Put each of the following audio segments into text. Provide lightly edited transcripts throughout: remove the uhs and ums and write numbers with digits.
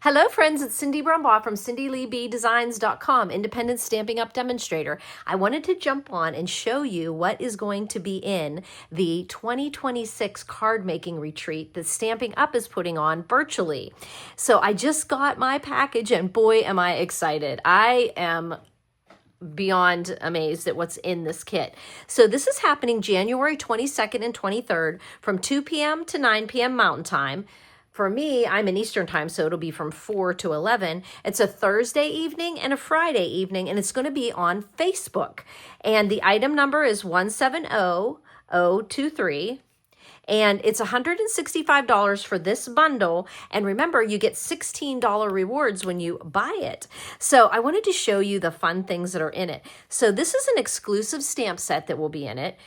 Hello friends, it's Cindy Brumbaugh from CindyLeeBDesigns.com, independent Stampin' Up! Demonstrator. I wanted to jump on and show you what is going to be in the 2026 card making retreat that Stampin' Up! Is putting on virtually. So I just got my package and boy am I excited. I am beyond amazed at what's in this kit. So this is happening January 22nd and 23rd from 2 p.m. to 9 p.m. Mountain Time. For me, I'm in Eastern Time, so it'll be from 4 to 11. It's a Thursday evening and a Friday evening, and it's going to be on Facebook. And the item number is 170023. And it's $165 for this bundle. And remember, you get $16 rewards when you buy it. So I wanted to show you the fun things that are in it. So this is an exclusive stamp set that will be in it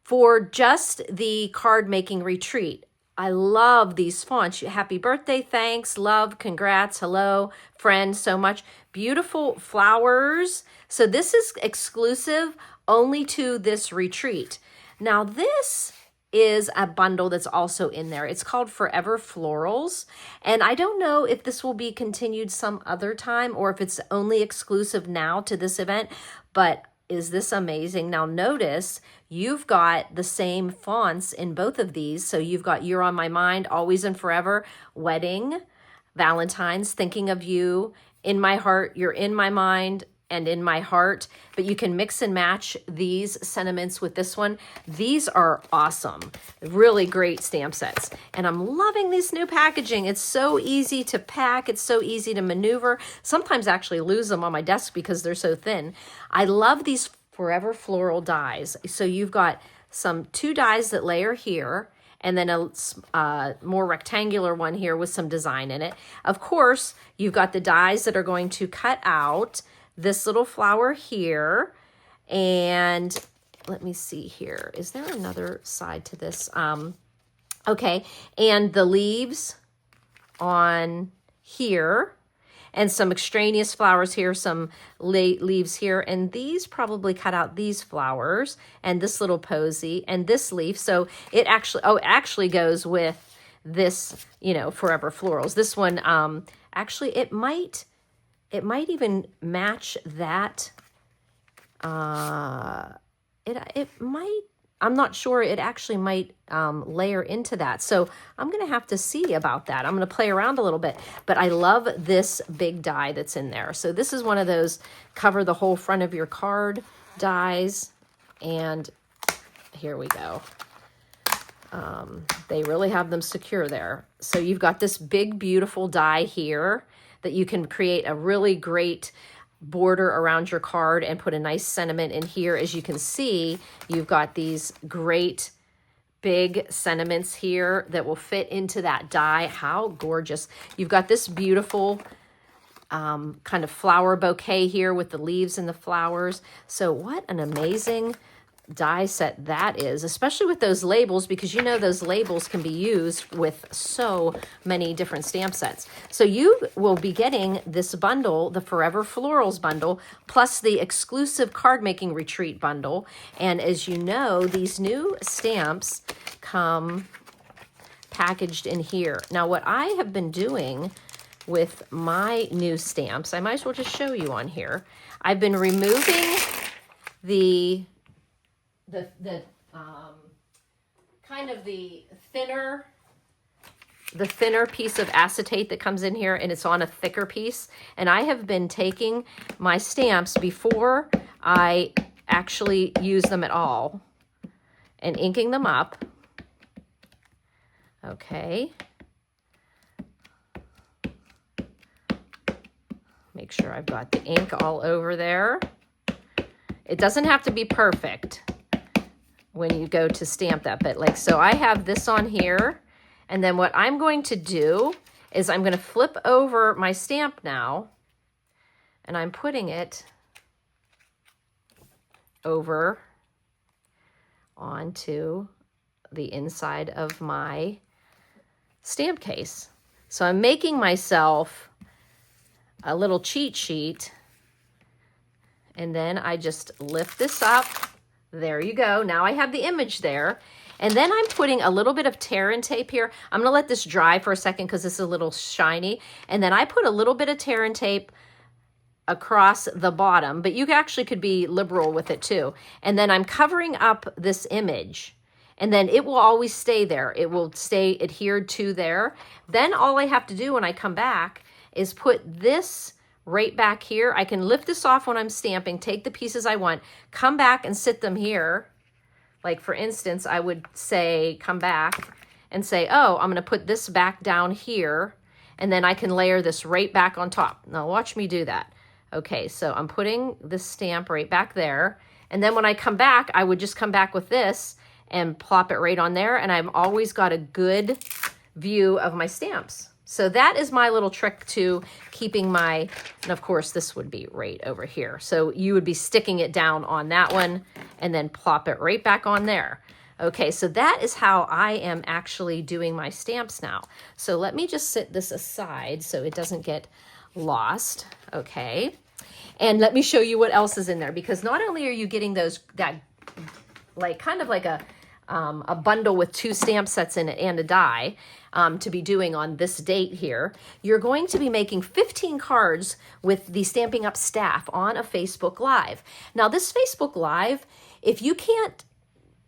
for just the card making retreat. I love these fonts. Happy birthday, thanks, love, congrats, hello, friend, so much. Beautiful flowers. So this is exclusive only to this retreat. Now this is a bundle that's also in there. It's called Forever Florals. And I don't know if this will be continued some other time or if it's only exclusive now to this event, but is this amazing? Now notice you've got the same fonts in both of these. So you've got You're on My Mind, Always and Forever, Wedding, Valentine's, Thinking of You, In My Heart, You're in My Mind, and In My Heart. But you can mix and match these sentiments with this one. These are awesome. Really great stamp sets. And I'm loving this new packaging. It's so easy to pack. It's so easy to maneuver. Sometimes I actually lose them on my desk because they're so thin. I love these Forever Floral dies. So you've got two dies that layer here, and then a more rectangular one here with some design in it. Of course, you've got the dies that are going to cut out this little flower here. And let me see here. Is there another side to this? Okay. And the leaves on here and some extraneous flowers here, some leaves here. And these probably cut out these flowers and this little posy and this leaf. So it actually goes with this, Forever Florals. This one, actually it might even match that. It might, I'm not sure, it actually might layer into that. So I'm going to have to see about that. I'm going to play around a little bit, but I love this big die that's in there. So this is one of those cover the whole front of your card dies. And here we go. They really have them secure there. So you've got this big, beautiful die here that you can create a really great border around your card and put a nice sentiment in here. As you can see, you've got these great big sentiments here that will fit into that die. How gorgeous. You've got this beautiful kind of flower bouquet here with the leaves and the flowers. So what an amazing die set that is, especially with those labels, because those labels can be used with so many different stamp sets. So you will be getting this bundle, the Forever Florals bundle, plus the exclusive card making retreat bundle. And as you know, these new stamps come packaged in here. Now what I have been doing with my new stamps, I might as well just show you on here. I've been removing the kind of the thinner piece of acetate that comes in here, and it's on a thicker piece. And I have been taking my stamps before I actually use them at all and inking them up. Okay. Make sure I've got the ink all over there. It doesn't have to be perfect when you go to stamp that, but so I have this on here, and then what I'm going to do is I'm going to flip over my stamp now, and I'm putting it over onto the inside of my stamp case. So I'm making myself a little cheat sheet, and then I just lift this up. There you go. Now I have the image there. And then I'm putting a little bit of tear and tape here. I'm gonna let this dry for a second because this is a little shiny. And then I put a little bit of tear and tape across the bottom, but you actually could be liberal with it too. And then I'm covering up this image, and then it will always stay there. It will stay adhered to there. Then all I have to do when I come back is put this right back here. I can lift this off when I'm stamping, take the pieces I want, come back and sit them here. Like for instance, I would say, come back and say, oh, I'm gonna put this back down here, and then I can layer this right back on top. Now watch me do that. Okay, so I'm putting this stamp right back there. And then when I come back, I would just come back with this and plop it right on there. And I've always got a good view of my stamps. So that is my little trick to keeping my, and of course this would be right over here. So you would be sticking it down on that one and then plop it right back on there. Okay, so that is how I am actually doing my stamps now. So let me just set this aside so it doesn't get lost. Okay, and let me show you what else is in there, because not only are you getting those, that like kind of like a bundle with 2 stamp sets in it and a die to be doing on this date here, you're going to be making 15 cards with the Stamping Up staff on a Facebook Live. Now this Facebook Live, if you can't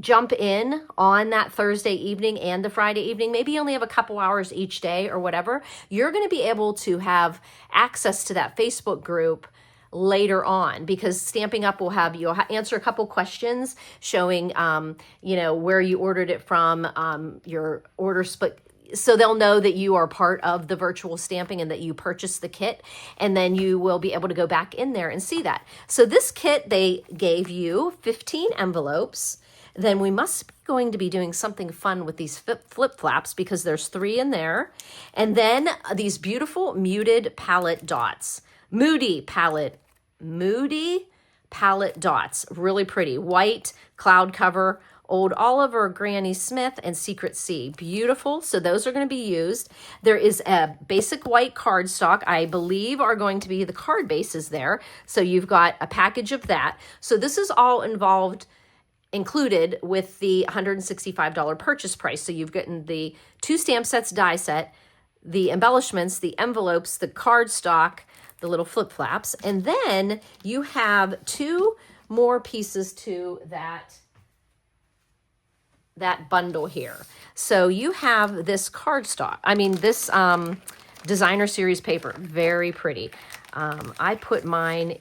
jump in on that Thursday evening and the Friday evening, maybe you only have a couple hours each day or whatever, you're going to be able to have access to that Facebook group later on, because Stamping Up will have you answer a couple questions showing, you know, where you ordered it from, your order split. So they'll know that you are part of the virtual stamping and that you purchased the kit, and then you will be able to go back in there and see that. So this kit, they gave you 15 envelopes. Then we must be going to be doing something fun with these flip flaps, because there's 3 in there. And then these beautiful muted palette dots, moody palette dots, really pretty. White, cloud cover, Old Oliver, Granny Smith, and Secret Sea. Beautiful. So those are going to be used. There is a basic white cardstock, I believe are going to be the card bases there. So you've got a package of that. So this is all included with the $165 purchase price. So you've gotten the 2 stamp sets die set, the embellishments, the envelopes, the cardstock, the little flip flaps, and then you have 2 more pieces to that bundle here. So you have this cardstock, this designer series paper, very pretty. I put mine,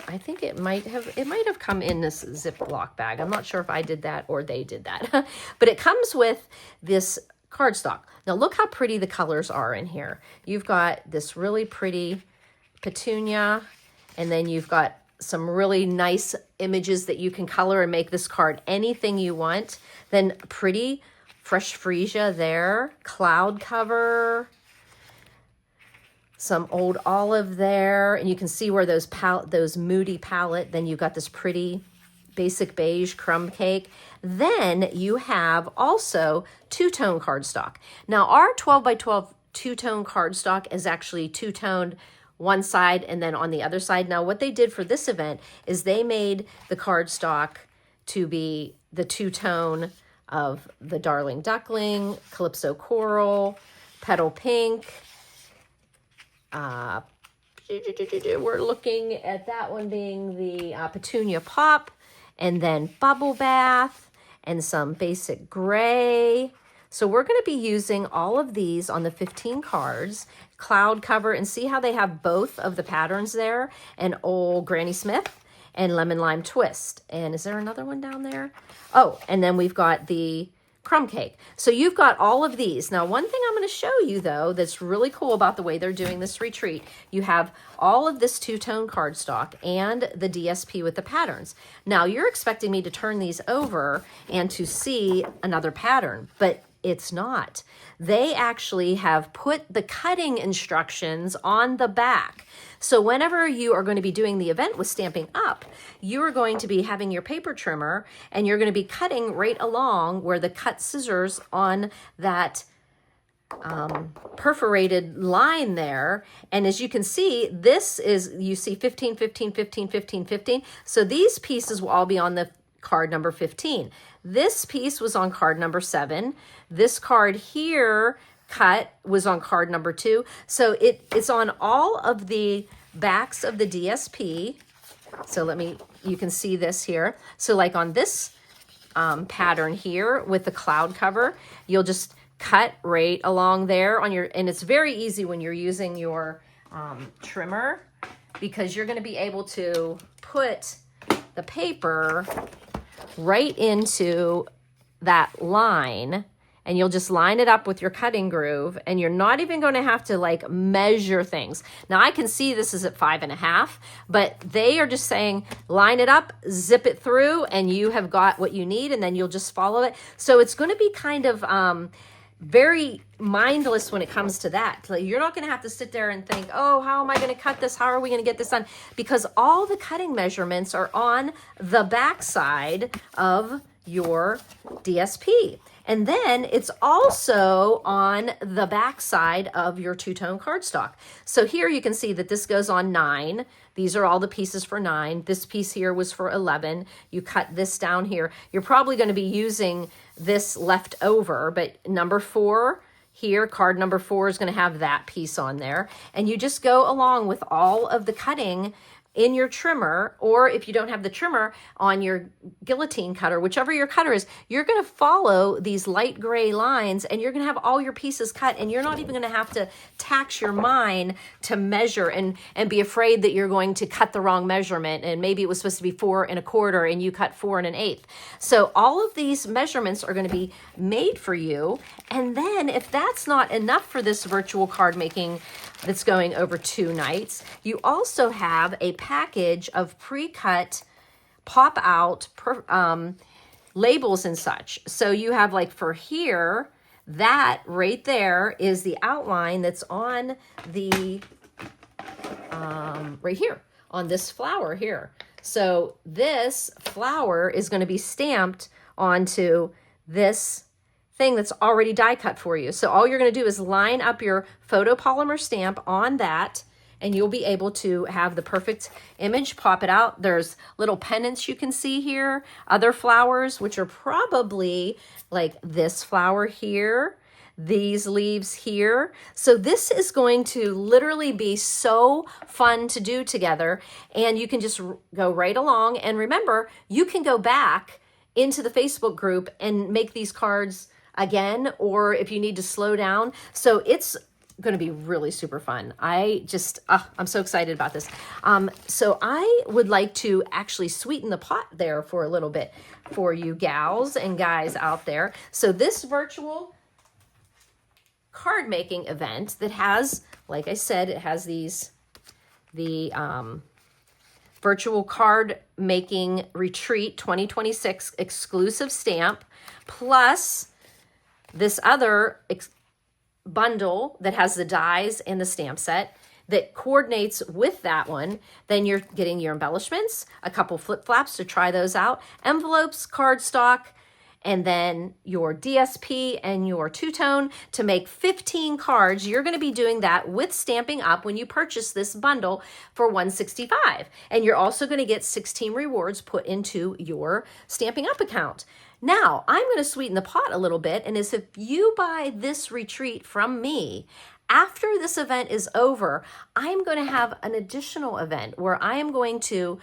I think it might have come in this Ziploc bag. I'm not sure if I did that or they did that, but it comes with this cardstock. Now look how pretty the colors are in here. You've got this really pretty petunia, and then you've got some really nice images that you can color and make this card anything you want. Then pretty fresh freesia there, cloud cover, some old olive there, and you can see where those moody palette. Then you've got this pretty basic beige crumb cake. Then you have also 2-tone cardstock. Now our 12 by 12 2-tone cardstock is actually 2-toned one side and then on the other side. Now what they did for this event is they made the cardstock to be the 2-tone of the Darling Duckling, Calypso Coral, Petal Pink. We're looking at that one being the Petunia Pop, and then Bubble Bath, and some basic gray. So we're going to be using all of these on the 15 cards, cloud cover, and see how they have both of the patterns there, and old Granny Smith and Lemon Lime Twist. And is there another one down there? Oh, and then we've got the crumb cake. So you've got all of these. Now, one thing I'm going to show you though that's really cool about the way they're doing this retreat, you have all of this 2-tone cardstock and the DSP with the patterns. Now you're expecting me to turn these over and to see another pattern, but it's not. They actually have put the cutting instructions on the back. So whenever you are going to be doing the event with Stamping Up, you are going to be having your paper trimmer and you're going to be cutting right along where the cut scissors on that perforated line there. And as you can see, this is, you see 15, 15, 15, 15, 15. So these pieces will all be on the card number 15. This piece was on card number 7. This card here cut was on card number 2. So it's on all of the backs of the DSP. So you can see this here. So like on this pattern here with the cloud cover, you'll just cut right along there on your, and it's very easy when you're using your trimmer, because you're going to be able to put the paper right into that line, and you'll just line it up with your cutting groove, and you're not even going to have to like measure things. Now I can see this is at 5.5, but they are just saying line it up, zip it through, and you have got what you need, and then you'll just follow it. So it's going to be kind of very mindless when it comes to that. You're not going to have to sit there and think, oh, how am I going to cut this? How are we going to get this done? Because all the cutting measurements are on the back side of your DSP. And then it's also on the back side of your two-tone cardstock. So here you can see that this goes on 9. These are all the pieces for 9. This piece here was for 11. You cut this down here. You're probably going to be using this left over, but number 4 here, card number 4 is going to have that piece on there. And you just go along with all of the cutting in your trimmer, or if you don't have the trimmer, on your guillotine cutter, whichever your cutter is, you're going to follow these light gray lines, and you're going to have all your pieces cut, and you're not even going to have to tax your mind to measure and be afraid that you're going to cut the wrong measurement, and maybe it was supposed to be 4 1/4 and you cut 4 1/8. So all of these measurements are going to be made for you. And then if that's not enough for this virtual card making that's going over 2 nights, you also have a package of pre-cut pop-out labels and such. So you have, like, for here, that right there is the outline that's on the right here on this flower here. So this flower is going to be stamped onto this thing that's already die cut for you. So all you're going to do is line up your photopolymer stamp on that, and you'll be able to have the perfect image, pop it out. There's little pennants you can see here, other flowers, which are probably like this flower here, these leaves here. So this is going to literally be so fun to do together, and you can just go right along. And remember, you can go back into the Facebook group and make these cards again, or if you need to slow down. So it's going to be really super fun. I'm so excited about this. So I would like to actually sweeten the pot there for a little bit for you gals and guys out there. So this virtual card making event that has, like I said, it has the virtual card making retreat 2026 exclusive stamp, plus this other bundle that has the dies and the stamp set that coordinates with that one. Then you're getting your embellishments, a couple flip flaps to try those out, envelopes, cardstock, and then your DSP and your two-tone to make 15 cards. You're going to be doing that with Stamping Up when you purchase this bundle for $165. And you're also going to get 16 rewards put into your Stamping Up account. Now, I'm going to sweeten the pot a little bit, and if you buy this retreat from me, after this event is over, I'm going to have an additional event where I am going to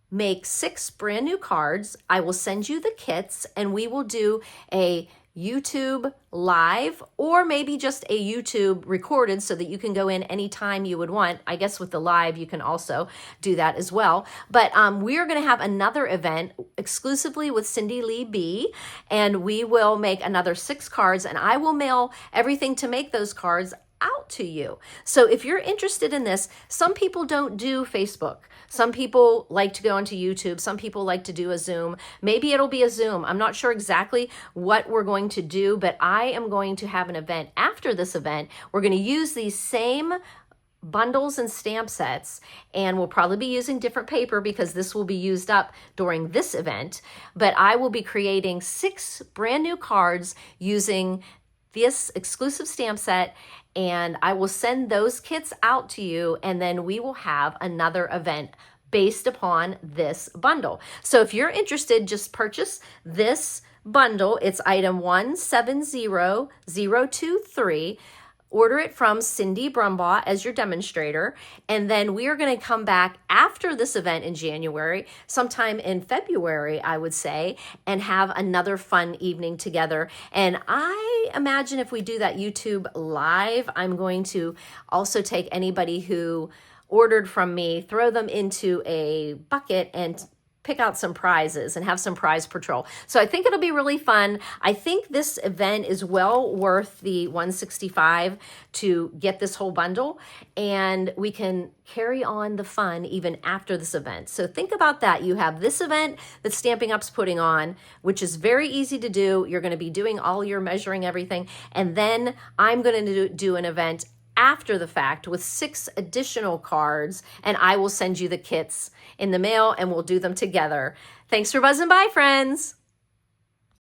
make 6 brand new cards. I will send you the kits, and we will do a YouTube live, or maybe just a YouTube recorded so that you can go in anytime you would want. I guess with the live, you can also do that as well. But we're going to have another event exclusively with Cindy Lee B, and we will make another 6 cards, and I will mail everything to make those cards out to you. So if you're interested in this, some people don't do Facebook. Some people like to go onto YouTube. Some people like to do a Zoom. Maybe it'll be a Zoom. I'm not sure exactly what we're going to do, but I am going to have an event after this event. We're going to use these same bundles and stamp sets, and we'll probably be using different paper because this will be used up during this event. But I will be creating 6 brand new cards using this exclusive stamp set, and I will send those kits out to you, and then we will have another event based upon this bundle. So if you're interested, just purchase this bundle. It's item 170023. Order it from Cindy Brumbaugh as your demonstrator, and then we are going to come back after this event in January, sometime in February, I would say, and have another fun evening together. And I imagine if we do that YouTube live, I'm going to also take anybody who ordered from me, throw them into a bucket, and pick out some prizes and have some prize patrol. So I think it'll be really fun. I think this event is well worth the $165 to get this whole bundle, and we can carry on the fun even after this event. So think about that. You have this event that Stampin' Up's putting on, which is very easy to do. You're going to be doing all your measuring everything, and then I'm going to do an event after the fact with 6 additional cards, and I will send you the kits in the mail and we'll do them together. Thanks for buzzing by, friends.